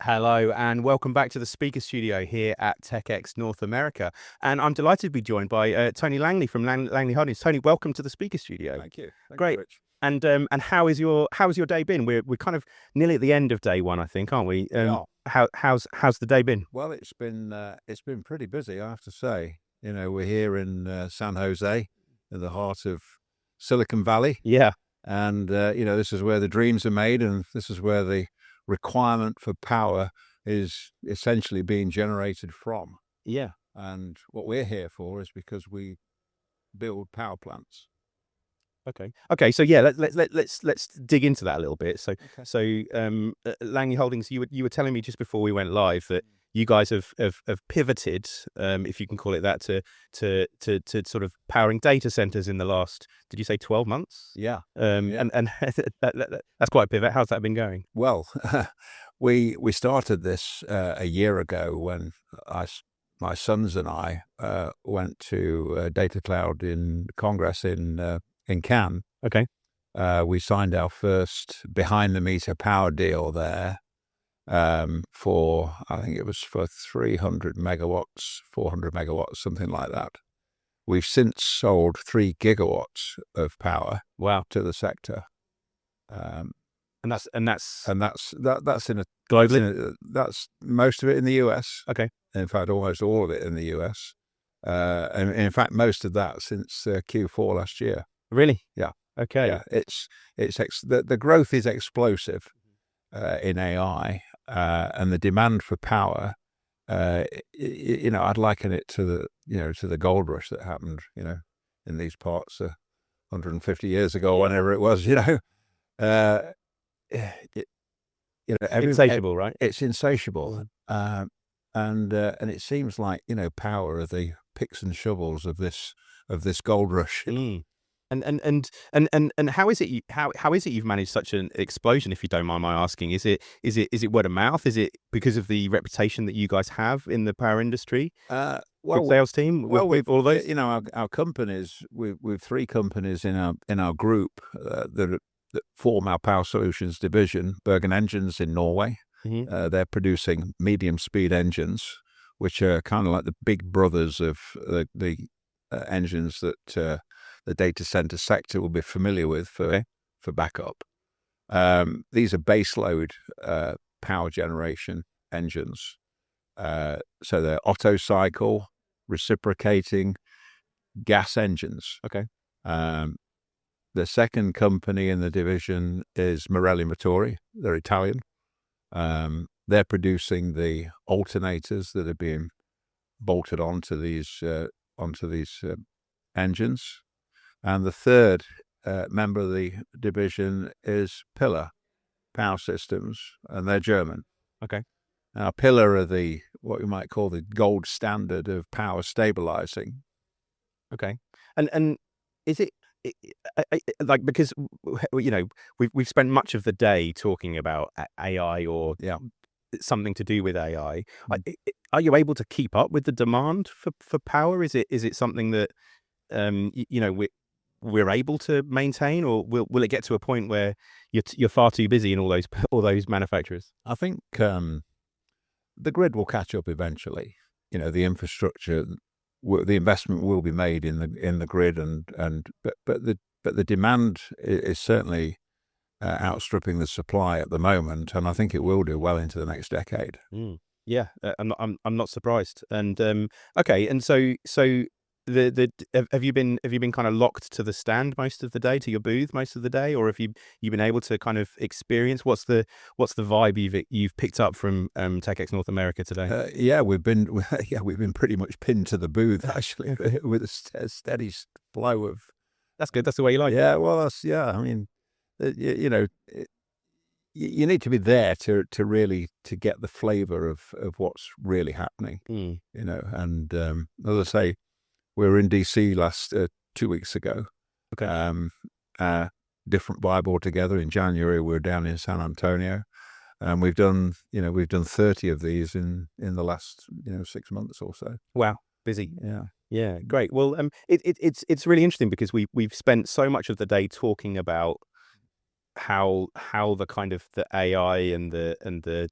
Hello and welcome back to the speaker studio here at TechEx North America. And I'm delighted to be joined by Tony Langley from Langley Holdings. Tony, welcome to the speaker studio. Thank you. Thank you, Great. Rich. And how's your day been? We're kind of nearly at the end of day one, I think, aren't we? Yeah. How's the day been? Well, it's been pretty busy, I have to say. We're here in San Jose, in the heart of Silicon Valley, Yeah. and this is where the dreams are made, and this is where the requirement for power is essentially being generated from. Yeah. And what we're here for is because we build power plants. Okay. So yeah, let's dig into that a little bit. Okay. Langley Holdings, you were telling me just before we went live that you guys have pivoted, if you can call it that, to sort of powering data centers in the last, did you say 12 months? Yeah. And that's quite a pivot. How's that been going? Well, we started this a year ago when my sons and I went to Data Cloud in Congress in Cannes. Okay. We signed our first behind-the-meter power deal there for, I think it was for 300 megawatts, 400 megawatts, something like that. We've since sold 3 gigawatts of power. Wow. To the sector. And that's That's in a globally. That's most of it in the US. Okay. In fact, almost all of it in the US. And in fact, most of that since Q4 last year. Really? Yeah. Okay. Yeah. The growth is explosive in AI, and the demand for power. I'd liken it to the gold rush that happened, in these parts 150 years ago, whenever it was. Insatiable, right? It's insatiable, and it seems like power are the picks and shovels of this gold rush. And how is it you've managed such an explosion, if you don't mind my asking? Is it word of mouth? Is it because of the reputation that you guys have in the power industry? Good sales team. With all of those, our companies. We've 3 companies in our group that form our Power Solutions division. Bergen Engines in Norway. Mm-hmm. They're producing medium speed engines, which are kind of like the big brothers of the engines that the data center sector will be familiar with for backup. These are baseload power generation engines. So they're Otto cycle, reciprocating gas engines. Okay. The second company in the division is Marelli Motori. They're Italian. They're producing the alternators that are being bolted onto these engines. And the third member of the division is Pillar Power Systems, and they're German. Okay. Now, Pillar are what you might call the gold standard of power stabilizing. Okay. And is it like, because we've spent much of the day talking about AI or something to do with AI. Are you able to keep up with the demand for power? Is it something that we're able to maintain, or will it get to a point where you're far too busy in all those manufacturers? I think the grid will catch up eventually. The infrastructure, the investment will be made in the grid, but the demand is certainly outstripping the supply at the moment, and I think it will do well into the next decade. Yeah, I'm not surprised. And okay, and so have you been kind of locked to the stand most of the day, to your booth most of the day, or have you been able to kind of experience what's the vibe you've picked up from TechEx North America today? We've been pretty much pinned to the booth actually, with a steady flow of. That's good. That's the way you like it. Yeah, well, I mean, you need to be there to really to get the flavor of what's really happening. And as I say, we were in DC last 2 weeks ago. Okay. Different vibe altogether. In January, we were down in San Antonio, and we've done 30 of these in the last 6 months or so. Wow, busy. Yeah, great. Well, it's really interesting because we've spent so much of the day talking about how the kind of the AI and the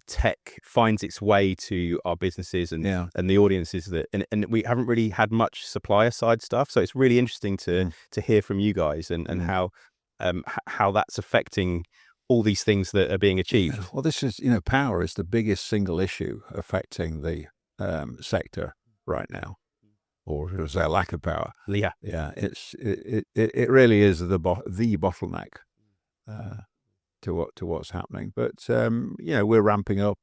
tech finds its way to our businesses and the audiences and we haven't really had much supplier side stuff. So it's really interesting to hear from you guys and how that's affecting all these things that are being achieved. Well, this is, power is the biggest single issue affecting the sector right now, or is there lack of power? Yeah. It really is the bottleneck to what's happening. But we're ramping up.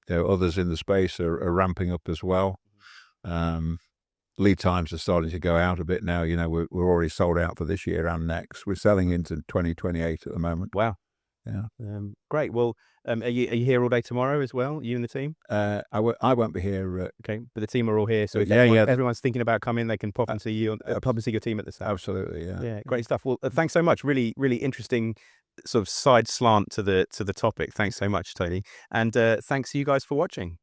Others in the space are ramping up as well. Lead times are starting to go out a bit now. We're already sold out for this year and next. We're selling into 2028 at the moment. Wow. Yeah. Great. Well, are you here all day tomorrow as well? You and the team? I won't be here. Okay, but the team are all here. So if everyone's thinking about coming, they can pop and see you. Pop and see your team at the stand. Absolutely. Yeah. Yeah. Great stuff. Well, thanks so much. Really, really interesting sort of side slant to the topic. Thanks so much, Tony. And thanks to you guys for watching.